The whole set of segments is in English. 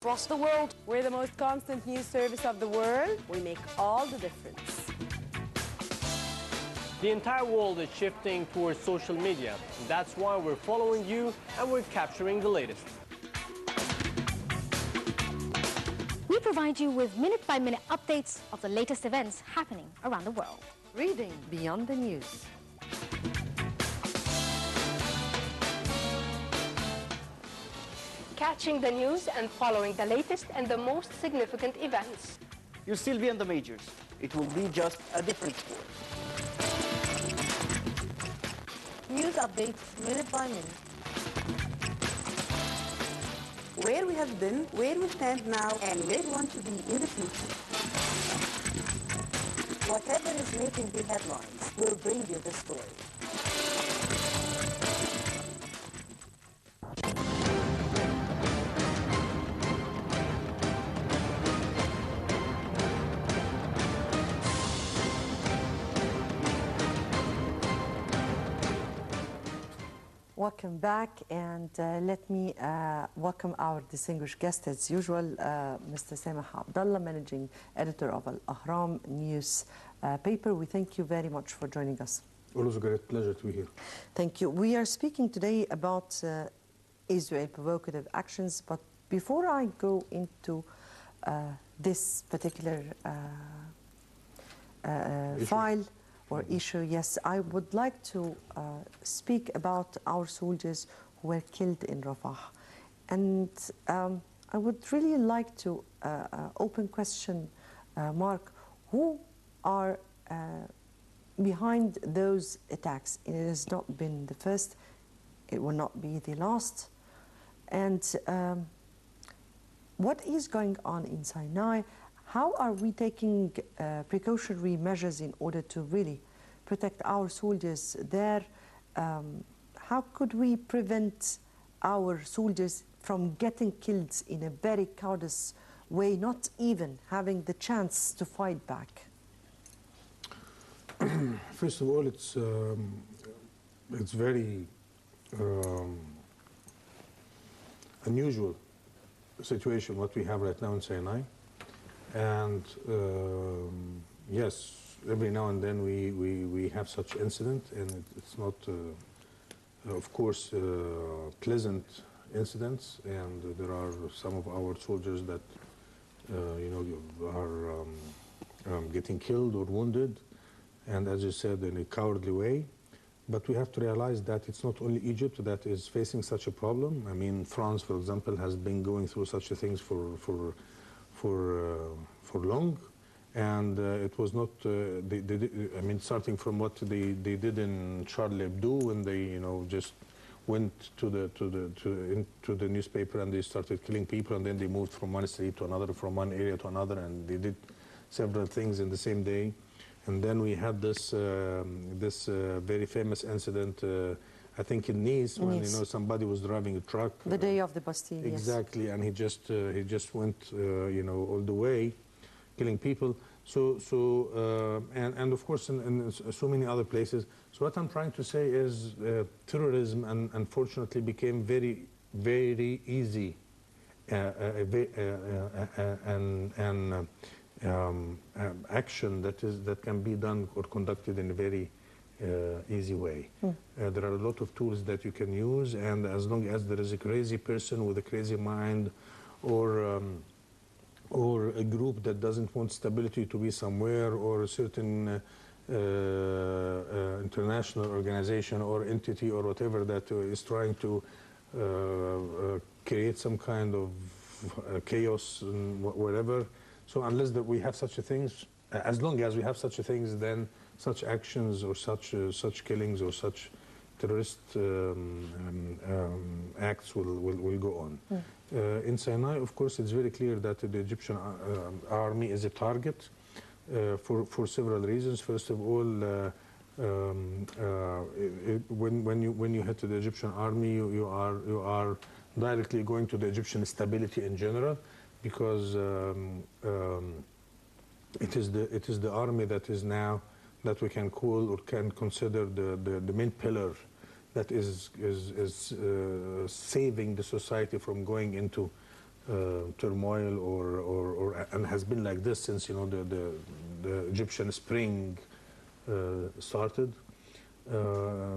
Across the world, we're the most constant news service of the world. We make all the difference. The entire world is shifting towards social media. That's why we're following you and we're capturing the latest. We provide you with minute-by-minute updates of the latest events happening around the world. Reading beyond the news. Catching the news and following the latest and the most significant events. You'll still be on the majors. It will be just a different sport. News updates minute by minute. Where we have been, where we stand now, and where we want to be in the future. Whatever is making the headlines, we'll bring you the story. Welcome back, and let me welcome our distinguished guest as usual, Mr. Samah Abdallah, Managing Editor of Al-Ahram News paper. We thank you very much for joining us. Always a great pleasure to be here. Thank you. We are speaking today about Israel provocative actions, but before I go into this particular file, or issue, yes, I would like to speak about our soldiers who were killed in Rafah. And I would really like to open question, Mark, who are behind those attacks? It has not been the first, it will not be the last. And what is going on in Sinai? How are we taking precautionary measures in order to really protect our soldiers there? How could we prevent our soldiers from getting killed in a very cowardly way, not even having the chance to fight back? First of all, it's very unusual situation what we have right now in Sinai. And yes, every now and then we have such incident, and it's not, of course, pleasant incidents. And there are some of our soldiers that, are getting killed or wounded, and as you said, in a cowardly way. But we have to realize that it's not only Egypt that is facing such a problem. I mean, France, for example, has been going through such things for long, and it was not. I mean, starting from what they did in Charlie Hebdo, when they just went to the newspaper and they started killing people, and then they moved from one street to another, from one area to another, and they did several things in the same day. And then we had this very famous incident, I think in Nice, when somebody was driving a truck. The day of the Bastille. Exactly, yes. And he just went all the way, killing people. And of course in so many other places. So what I'm trying to say is terrorism, unfortunately, became very, very easy action that can be done or conducted in a very easy way. There are a lot of tools that you can use, and as long as there is a crazy person with a crazy mind, or a group that doesn't want stability to be somewhere, or a certain international organization or entity or whatever that is trying to create some kind of chaos and whatever. So unless that we have such things, as long as we have such things, then such actions or such killings or such terrorist acts will go on. In Sinai, of course, it's very clear that the Egyptian army is a target for several reasons. First of all, when you head to the Egyptian army, you are directly going to the Egyptian stability in general, because it is the army that is now, that we can call or can consider the main pillar that is saving the society from going into turmoil and has been like this since, you know, the Egyptian spring started.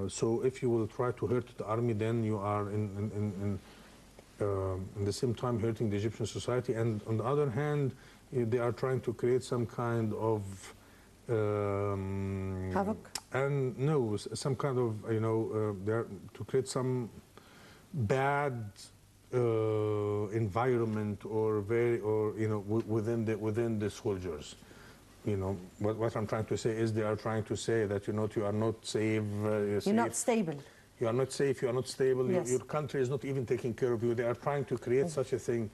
So if you will try to hurt the army, then you are in the same time hurting the Egyptian society. And on the other hand, they are trying to create some kind of Havoc? And no, some kind of, you know, they're to create some bad environment or you know, within the soldiers. You know, what I'm trying to say is they are trying to say that, you know, you are not safe. You're not stable. You are not safe, you are not stable, Yes. your country is not even taking care of you. They are trying to create such a thing.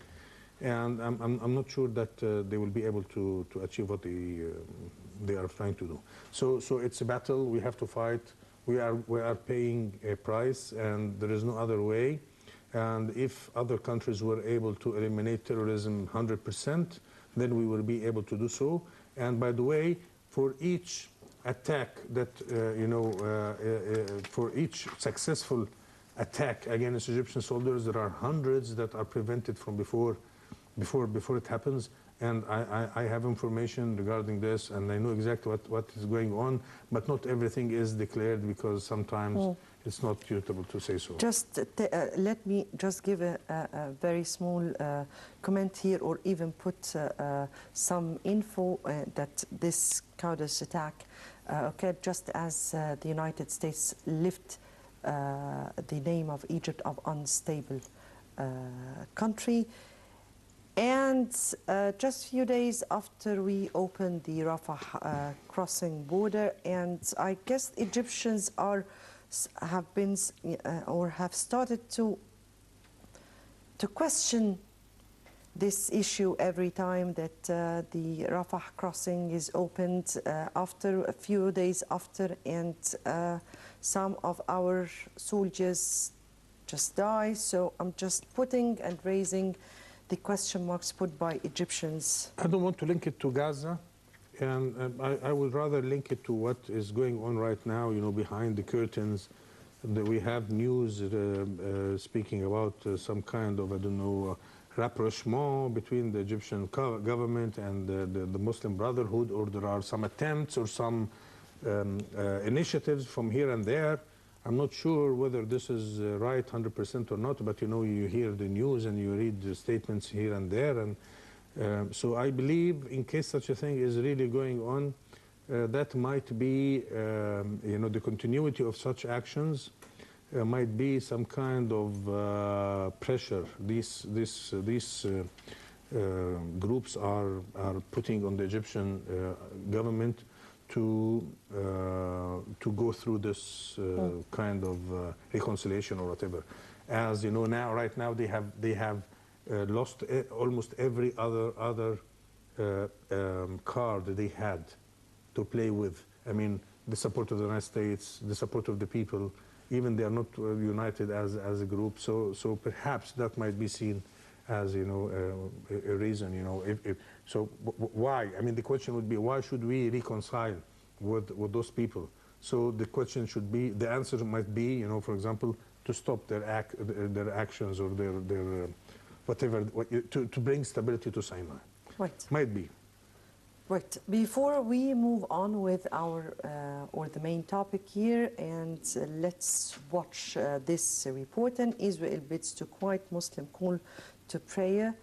And I'm not sure that they will be able to achieve what they are trying to do. So it's a battle, we have to fight. We are paying a price, and there is no other way. And if other countries were able to eliminate terrorism 100%, then we will be able to do so. And by the way, for each attack that, you know, for each successful attack against Egyptian soldiers, there are hundreds that are prevented from before it happens. And I have information regarding this, and I know exactly what is going on, but not everything is declared because sometimes it's not suitable to say so. Just let me just give a very small comment here, or even put some info that this Qudus attack occurred just as the United States lift the name of Egypt of unstable country. And just a few days after we opened the Rafah crossing border, and I guess Egyptians have started to question this issue every time that the Rafah crossing is opened after a few days after, and some of our soldiers just die. So I'm just putting and raising the question marks put by Egyptians. I don't want to link it to Gaza, and I would rather link it to what is going on right now, you know, behind the curtains. We have news speaking about some kind of, I don't know, rapprochement between the Egyptian government and the Muslim Brotherhood, or there are some attempts or some initiatives from here and there. I'm not sure whether this is right 100% or not, but you know, you hear the news and you read the statements here and there, and so I believe in case such a thing is really going on, that might be, you know, the continuity of such actions might be some kind of pressure. These groups are putting on the Egyptian government to go through this kind of reconciliation or whatever. As you know, right now they have lost almost every other card they had to play with. I mean, the support of the United States, the support of the people, even they are not united as a group. So perhaps that might be seen as, you know, a reason, you know. So why? I mean, the question would be, why should we reconcile with those people? So the question should be, the answer might be, you know, for example, to stop their actions or their whatever, to bring stability to Sinai. Right. Might be. Right. Before we move on with our or the main topic here, and let's watch this report. And Israel bids to quiet Muslim call to prayer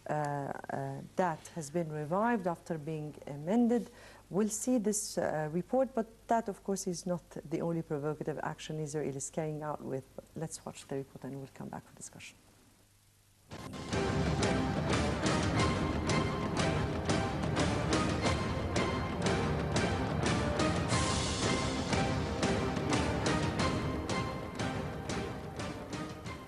that has been revived after being amended. We'll see this report, but that, of course, is not the only provocative action Israel is carrying out with. But let's watch the report and we'll come back for discussion.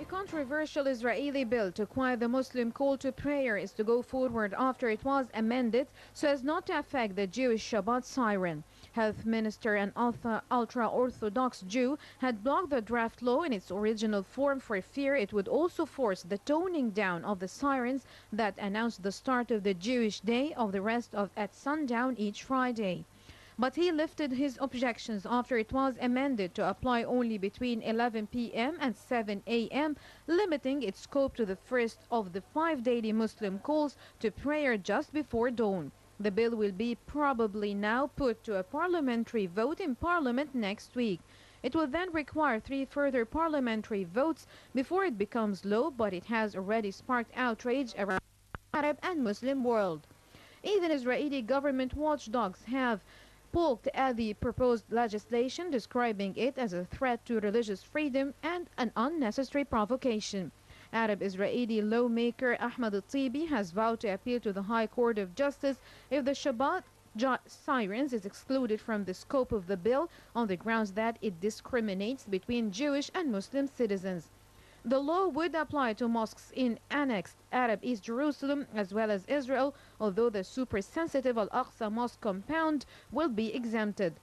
Controversial Israeli bill to quiet the Muslim call to prayer is to go forward after it was amended so as not to affect the Jewish Shabbat siren. Health Minister and ultra-Orthodox Jew had blocked the draft law in its original form for fear it would also force the toning down of the sirens that announced the start of the Jewish Day of the Rest at sundown each Friday. but he lifted his objections after it was amended to apply only between 11 p.m. and 7 a.m., limiting its scope to the first of the 5 daily Muslim calls to prayer just before dawn. The bill will be probably now put to a parliamentary vote in Parliament next week. It will then require 3 further parliamentary votes before it becomes law, but it has already sparked outrage around the Arab and Muslim world. Even Israeli government watchdogs have poked at the proposed legislation, describing it as a threat to religious freedom and an unnecessary provocation. Arab-Israeli lawmaker Ahmed al-Tibi has vowed to appeal to the High Court of Justice if the Shabbat sirens is excluded from the scope of the bill on the grounds that it discriminates between Jewish and Muslim citizens. The law would apply to mosques in annexed Arab East Jerusalem as well as Israel, although the super-sensitive Al-Aqsa Mosque compound will be exempted.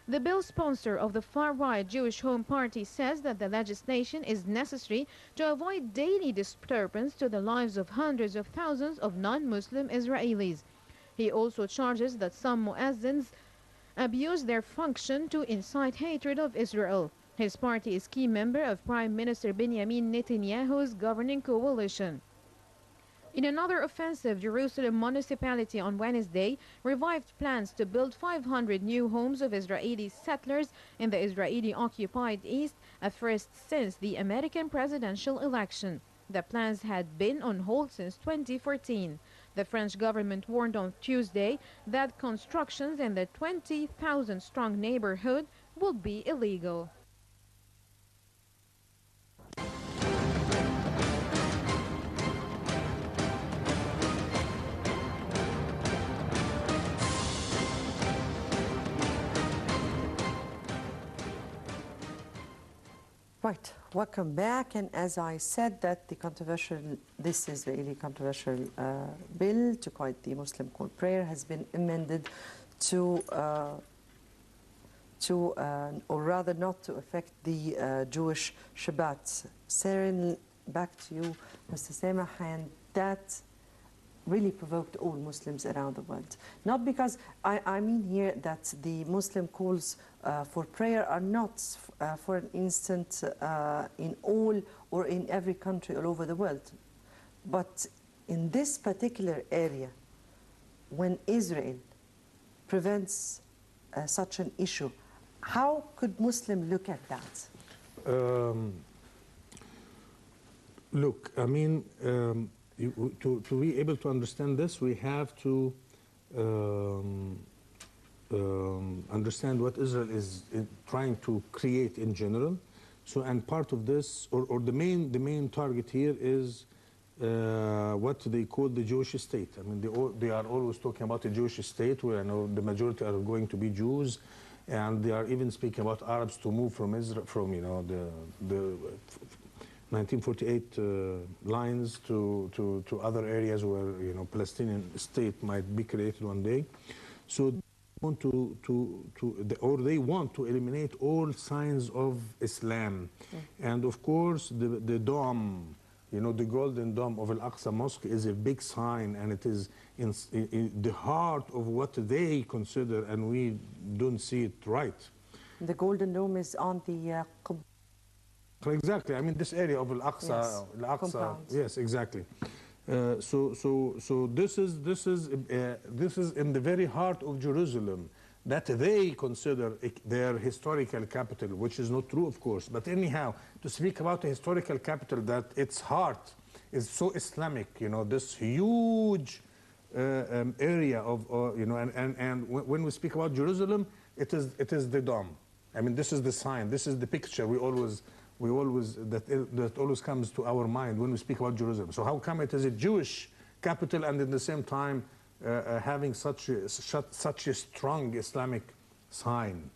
The bill's sponsor of the far-right Jewish Home Party says that the legislation is necessary to avoid daily disturbance to the lives of hundreds of thousands of non-Muslim Israelis. He also charges that some muezzins abuse their function to incite hatred of Israel. His party is key member of Prime Minister Benjamin Netanyahu's governing coalition. In another offensive, Jerusalem municipality on Wednesday revived plans to build 500 new homes of Israeli settlers in the Israeli-occupied East, a first since the American presidential election. The plans had been on hold since 2014. The French government warned on Tuesday that constructions in the 20,000-strong neighborhood would be illegal. Right, welcome back. And as I said, that this Israeli controversial bill to quiet the Muslim call prayer has been amended or rather not to affect the Jewish Shabbat. Saren, back to you, Mr. Samah, and that really provoked all Muslims around the world. Not because, I mean here that the Muslim calls for prayer are not, for an instant, in all or in every country all over the world. But in this particular area, when Israel prevents such an issue, how could Muslims look at that? Look, I mean, to be able to understand this, we have to understand what Israel is trying to create in general. So, and part of this, or the main target here is what they call the Jewish state. I mean, they are always talking about a Jewish state where I know the majority are going to be Jews, and they are even speaking about Arabs to move from Israel, from the 1948 lines to other areas where Palestinian state might be created one day. So they want to eliminate all signs of Islam, and of course the dome, the golden dome of Al-Aqsa Mosque is a big sign, and it is in the heart of what they consider, and we don't see it right. The golden dome is on the Exactly. I mean, this area of Al-Aqsa, yes. Yes, exactly. So this is in the very heart of Jerusalem that they consider their historical capital, which is not true, of course. But anyhow, to speak about a historical capital that its heart is so Islamic, this huge area of, and when we speak about Jerusalem, it is the dome. I mean, this is the sign. This is the picture that always comes to our mind when we speak about Jerusalem. So how come it is a Jewish capital and at the same time having such a strong Islamic sign?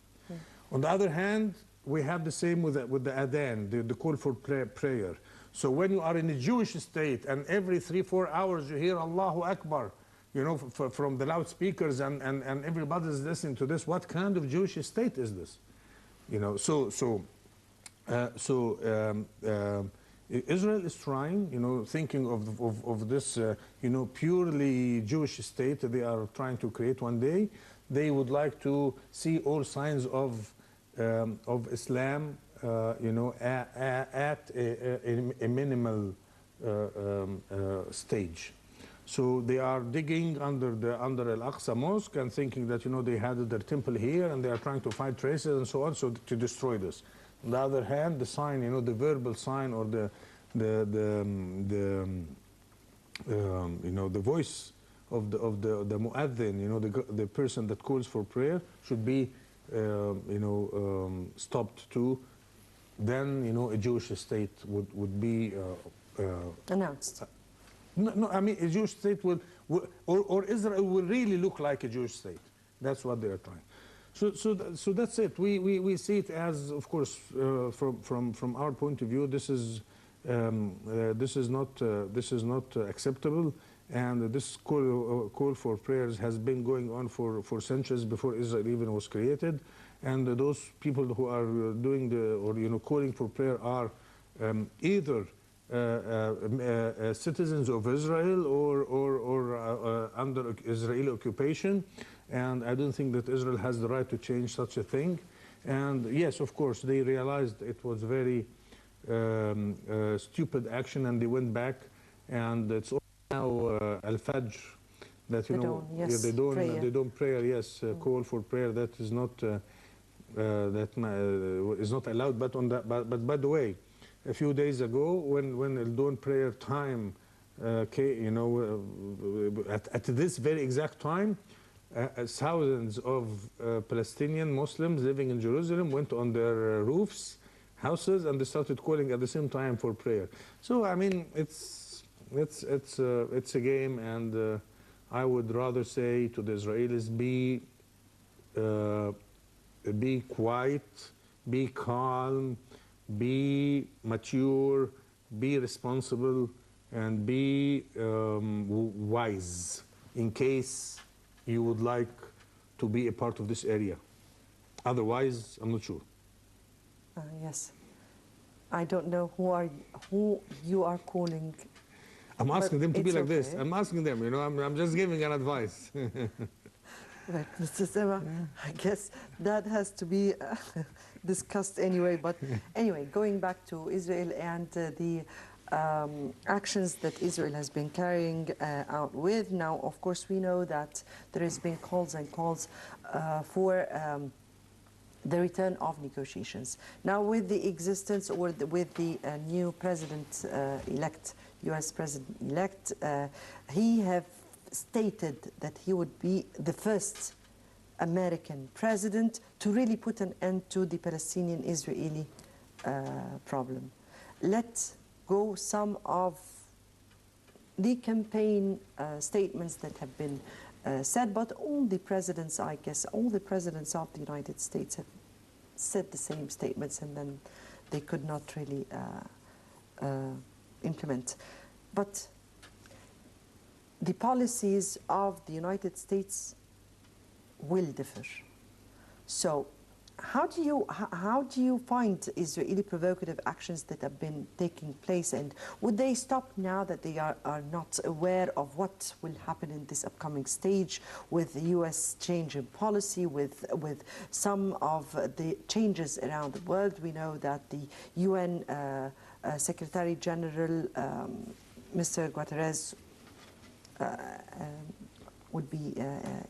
On the other hand, we have the same with the adhan, the call for prayer. So when you are in a Jewish state and every 3-4 hours you hear Allahu Akbar, from the loudspeakers and everybody's listening to this, what kind of Jewish state is this? Israel is trying, thinking of this, purely Jewish state that they are trying to create one day. They would like to see all signs of Islam, at a minimal stage. So they are digging under Al-Aqsa Mosque and thinking that they had their temple here and they are trying to find traces and so on, so to destroy this. On the other hand, the sign, the verbal sign or the voice of the mu'adhin, the person that calls for prayer should be stopped too. Then a Jewish state would be announced. No, I mean a Jewish state or Israel will really look like a Jewish state. That's what they are trying. So that's it. We see it as, of course, from our point of view, this is not acceptable, and this call for prayers has been going on for centuries before Israel even was created, and those people who are doing calling for prayer are either citizens of Israel or under Israeli occupation, and I don't think that Israel has the right to change such a thing. And yes, of course, they realized it was very stupid action, and they went back, and it's now Al-Fajr that they don't pray. Yes, call for prayer that is not is not allowed. But by the way, a few days ago, when Al-Dawn prayer time came, at this very exact time, thousands of Palestinian Muslims living in Jerusalem went on their roofs, houses, and they started calling at the same time for prayer. So I mean, it's a game, and I would rather say to the Israelis, be quiet, be calm, be mature, be responsible, and be wise in case you would like to be a part of this area. Otherwise, I'm not sure. Yes. I don't know who you are calling. I'm asking them to be like okay. this. I'm asking them, I'm just giving an advice. Right, Mr. Sema, I guess that has to be discussed anyway. But anyway, going back to Israel and the actions that Israel has been carrying out with. Now, of course, we know that there has been calls for the return of negotiations. Now, with the existence or with the new president-elect, U.S. president-elect, he have stated that he would be the first American president to really put an end to the Palestinian-Israeli problem. Let's go some of the campaign statements that have been said, but all the presidents, I guess, all the presidents of the United States have said the same statements, and then they could not really implement. But the policies of the United States will differ. So how do you find Israeli provocative actions that have been taking place, and would they stop now that they are not aware of what will happen in this upcoming stage with the U.S. change in policy, with some of the changes around the world? We know that the UN Secretary General, Mr. Guterres, would be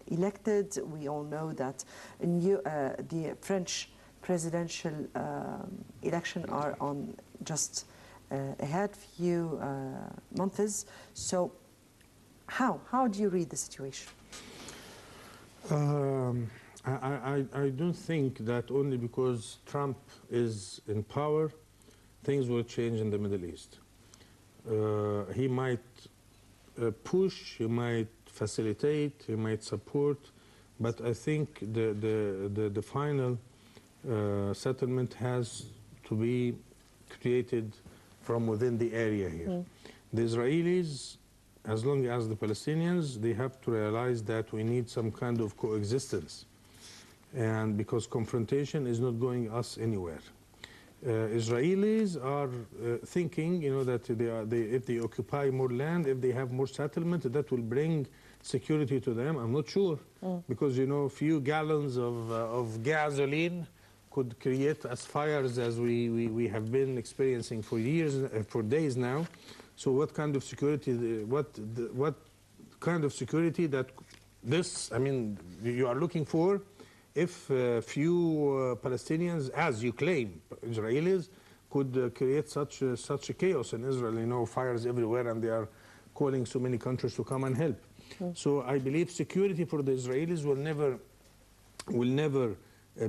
elected. We all know that the French presidential election are on just ahead few months. So how do you read the situation? I don't think that only because Trump is in power, things will change in the Middle East. He might push, he might facilitate, he might support, but I think the final settlement has to be created from within the area here. The Israelis, as long as the Palestinians, they have to realize that we need some kind of coexistence, and because confrontation is not going us anywhere. Israelis are thinking, that if they occupy more land, if they have more settlement, that will bring security to them. I'm not sure, because a few gallons of gasoline could create as fires as we have been experiencing for years, for days now. So what kind of security? What kind of security that you are looking for? If few Palestinians, as you claim, Israelis, could create such a chaos in Israel, fires everywhere, and they are calling so many countries to come and help. So I believe security for the Israelis will never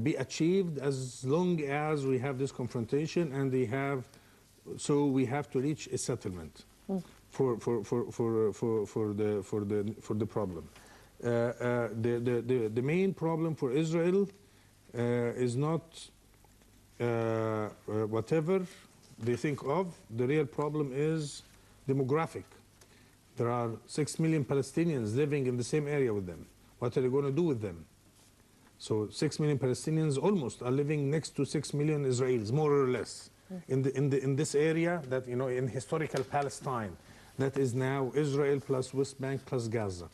be achieved as long as we have this confrontation, and so we have to reach a settlement for the problem. The main problem for Israel is not whatever they think of. The real problem is demographic. There are 6 million Palestinians living in the same area with them. What are they going to do with them? So 6 million Palestinians almost are living next to 6 million Israelis, more or less, in this area that, in historical Palestine, that is now Israel plus West Bank plus Gaza.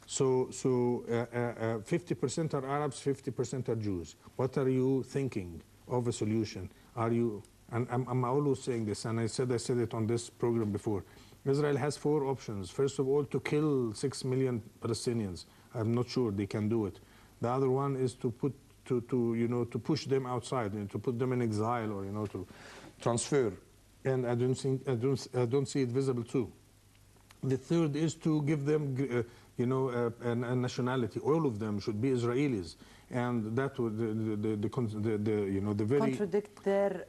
So 50% are Arabs, 50% are Jews. What are you thinking of a solution? And I'm always saying this, and I said it on this program before. Israel has 4 options. First of all, to kill 6 million Palestinians. I'm not sure they can do it. The other one is to push them outside, to put them in exile, or to transfer. And I don't see it visible too. The third is to give them a nationality. All of them should be Israelis, and that would the very contradict their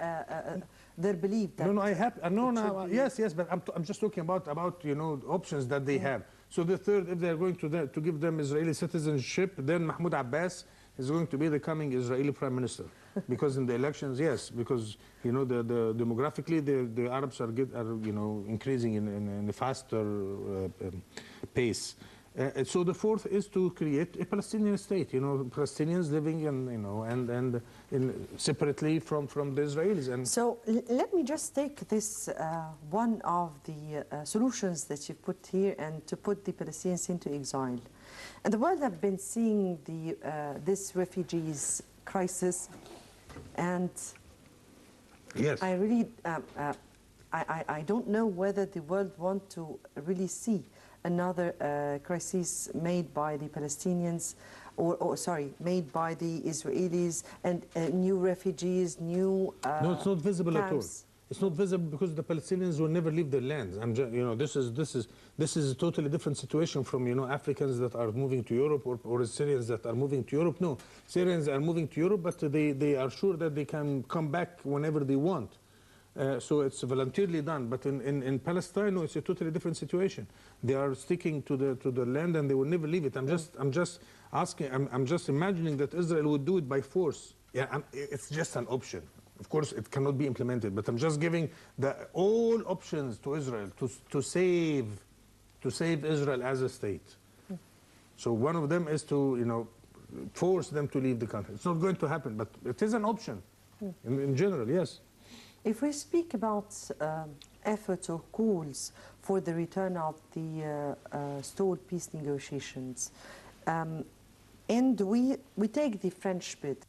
belief. That yes, but I'm just talking about options that they have. So the third, if they're going to give them Israeli citizenship, then Mahmoud Abbas is going to be the coming Israeli prime minister, because in the elections, yes, because demographically the Arabs are increasing in a faster pace. So the fourth is to create a Palestinian state, Palestinians living separately from the Israelis. And so let me just take this one of the solutions that you put here, and to put the Palestinians into exile. And the world have been seeing this refugees crisis, and yes, I really I don't know whether the world want to really see another crisis made by the Palestinians, made by the Israelis, and new refugees, new no, it's not visible camps. at all. It's not visible because the Palestinians will never leave their lands. This is a totally different situation from Africans that are moving to Europe, or Syrians that are moving to Europe. No, Syrians are moving to Europe, but they are sure that they can come back whenever they want. So it's voluntarily done. But in Palestine, no, it's a totally different situation. They are sticking to the land, and they will never leave it. I'm just asking. I'm just imagining that Israel would do it by force. Yeah, it's just an option. Of course, it cannot be implemented. But I'm just giving all options to Israel to save Israel as a state. So one of them is to force them to leave the country. It's not going to happen, but it is an option in general. Yes. If we speak about efforts or calls for the return of the stalled peace negotiations, and we take the French bid,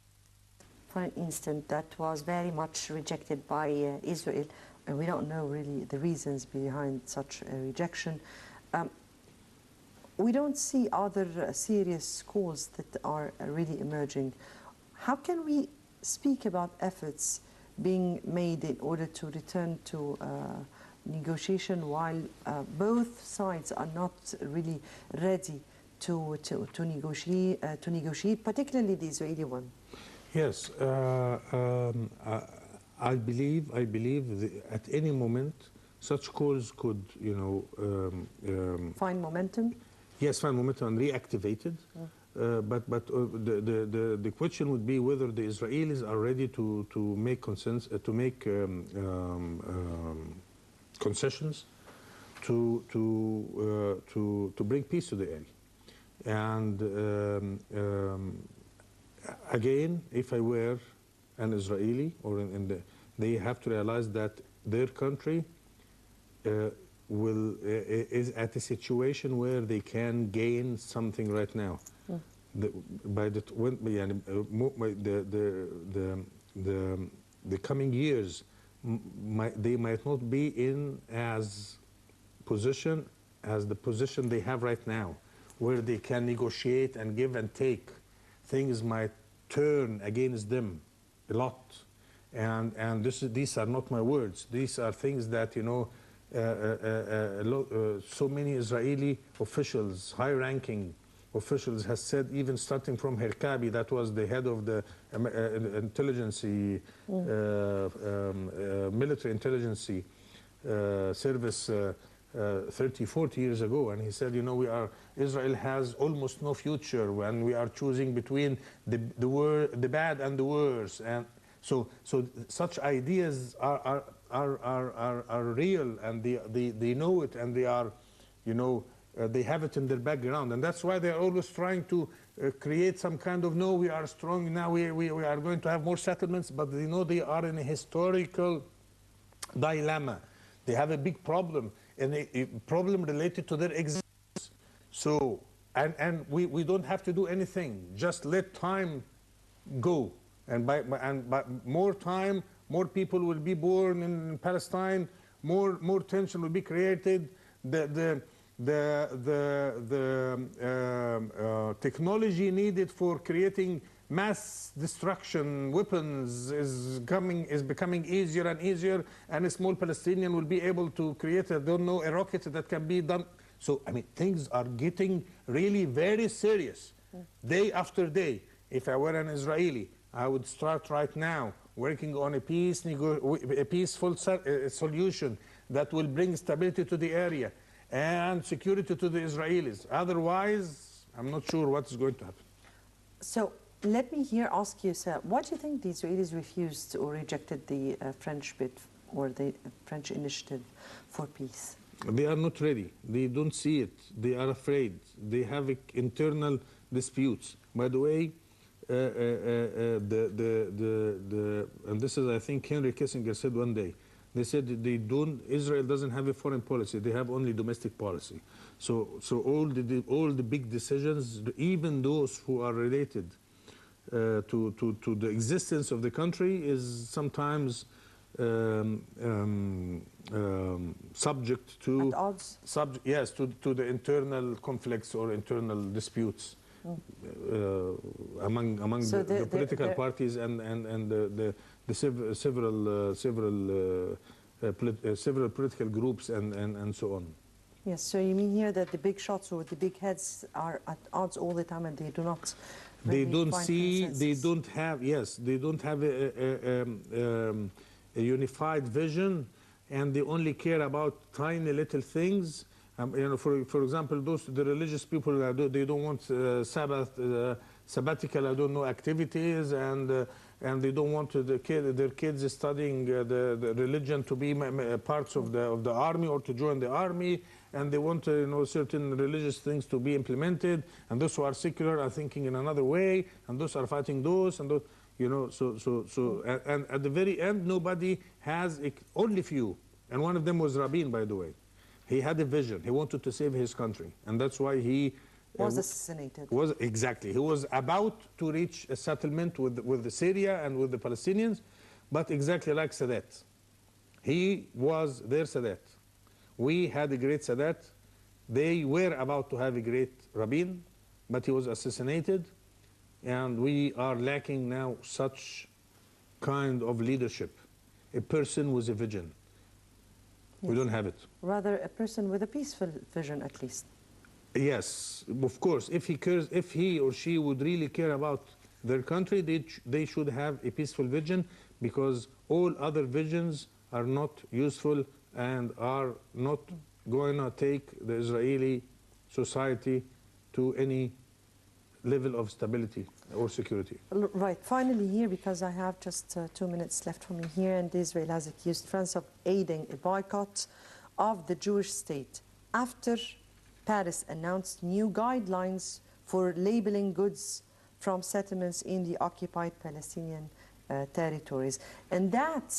for instance, that was very much rejected by Israel, and we don't know really the reasons behind such a rejection. We don't see other serious calls that are really emerging. How can we speak about efforts being made in order to return to negotiation while both sides are not really ready to negotiate, particularly the Israeli one? Yes, I believe at any moment such calls could find momentum. Yes, find momentum and reactivated. But the question would be whether the Israelis are ready to make concessions to bring peace to the area. And again, if I were an Israeli or they have to realize that their country is at a situation where they can gain something right now. The coming years, they might not be in as position as the position they have right now, where they can negotiate and give and take. Things might turn against them a lot, and these are not my words. These are things that, you know, so many Israeli officials, high-ranking officials, has said, even starting from Herkabi, that was the head of the intelligence, military intelligence service 30, 40 years ago, and he said, you know, Israel has almost no future when we are choosing between the bad and the worse, and so such ideas are real, and they know it, and they are, you know, they have it in their background, and that's why they are always trying to create some kind of, no, we are strong now, we are going to have more settlements, but you know, they are in a historical dilemma. They have a big problem, and a problem related to their existence. So, and we don't have to do anything. Just let time go, and by more time, more people will be born in Palestine. More tension will be created. The technology needed for creating mass destruction weapons is becoming easier and easier, and a small Palestinian will be able to create, I don't know, a rocket that can be done. So, I mean, things are getting really very serious, day after day. If I were an Israeli, I would start right now working on a peaceful solution that will bring stability to the area and security to the Israelis. Otherwise, I'm not sure what is going to happen. So let me here ask you, sir, what do you think the Israelis refused or rejected the French bid or the French initiative for peace? They are not ready. They don't see it. They are afraid. They have internal disputes. By the way, and this is, I think, Henry Kissinger said one day, they said Israel doesn't have a foreign policy, they have only domestic policy. So all the big decisions, even those who are related to the existence of the country, is sometimes subject to... At odds? Yes, to the internal conflicts or internal disputes among the political parties and the several political groups and so on. Yes, so you mean here that the big shots or the big heads are at odds all the time, and they do not really they don't find see, consensus. they don't have, yes, they don't have a unified vision, and they only care about tiny little things. You know, for example, the religious people, they don't want sabbatical, I don't know, activities, and they don't want their kids studying the religion to be parts of the army or to join the army, and they want you know, certain religious things to be implemented, and those who are secular are thinking in another way, and those are fighting those, and those, you know, and at the very end, nobody has, only few, and one of them was Rabin, by the way. He had a vision. He wanted to save his country, and that's why he was assassinated. Exactly. He was about to reach a settlement with Syria and with the Palestinians, but exactly like Sadat. He was their Sadat. We had a great Sadat. They were about to have a great Rabin, but he was assassinated, and we are lacking now such kind of leadership. A person with a vision. Yes. We don't have it. Rather, a person with a peaceful vision, at least. Yes, of course. If he or she would really care about their country, they should have a peaceful vision, because all other visions are not useful and are not going to take the Israeli society to any level of stability or security. Right. Finally here, because I have just 2 minutes left for me here, and Israel has accused France of aiding a boycott of the Jewish state after Paris announced new guidelines for labeling goods from settlements in the occupied Palestinian territories. And that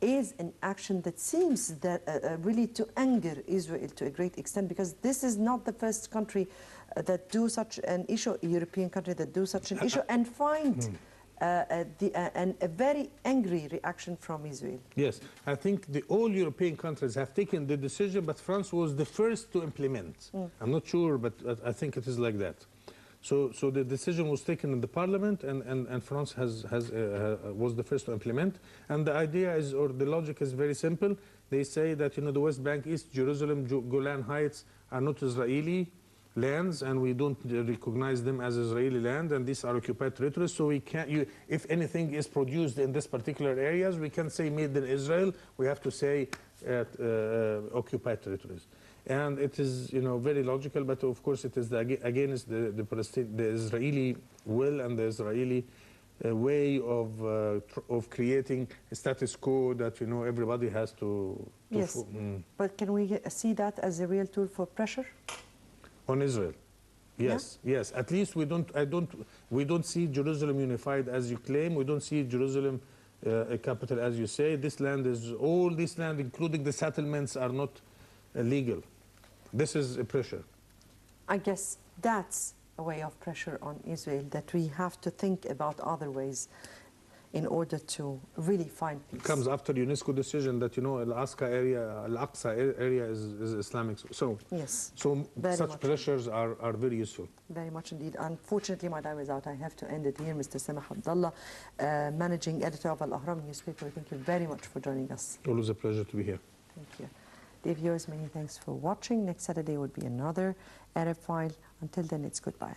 is an action that seems that really to anger Israel to a great extent, because this is not the first country that do such an issue, a European country that do such an issue, and find a very angry reaction from Israel. Yes, I think all European countries have taken the decision, but France was the first to implement. I'm not sure, but I think it is like that. So the decision was taken in the parliament, and France was the first to implement. And the idea is, or the logic is very simple. They say that, the West Bank, East Jerusalem, Golan Heights are not Israeli lands, and we don't recognize them as Israeli land, and these are occupied territories. So we can't, if anything is produced in this particular areas, we can't say made in Israel. We have to say occupied territories. And it is, very logical, but of course it is against the Israeli will and the Israeli way of creating a status quo that, everybody has to yes, but can we see that as a real tool for pressure? On Israel? Yes, yeah? Yes. At least we don't see Jerusalem unified as you claim. We don't see Jerusalem a capital as you say. This land all this land, including the settlements, are not legal. This is a pressure. I guess that's a way of pressure on Israel, that we have to think about other ways in order to really find peace. It comes after UNESCO decision that, Al-Aqsa area is Islamic. So, yes, so such pressures are very useful. Very much indeed. Unfortunately, my time is out. I have to end it here. Mr. Samah Abdallah, managing editor of Al-Ahram newspaper, thank you very much for joining us. Always a pleasure to be here. Thank you. Dear viewers, many thanks for watching. Next Saturday will be another Arab File. Until then, it's goodbye.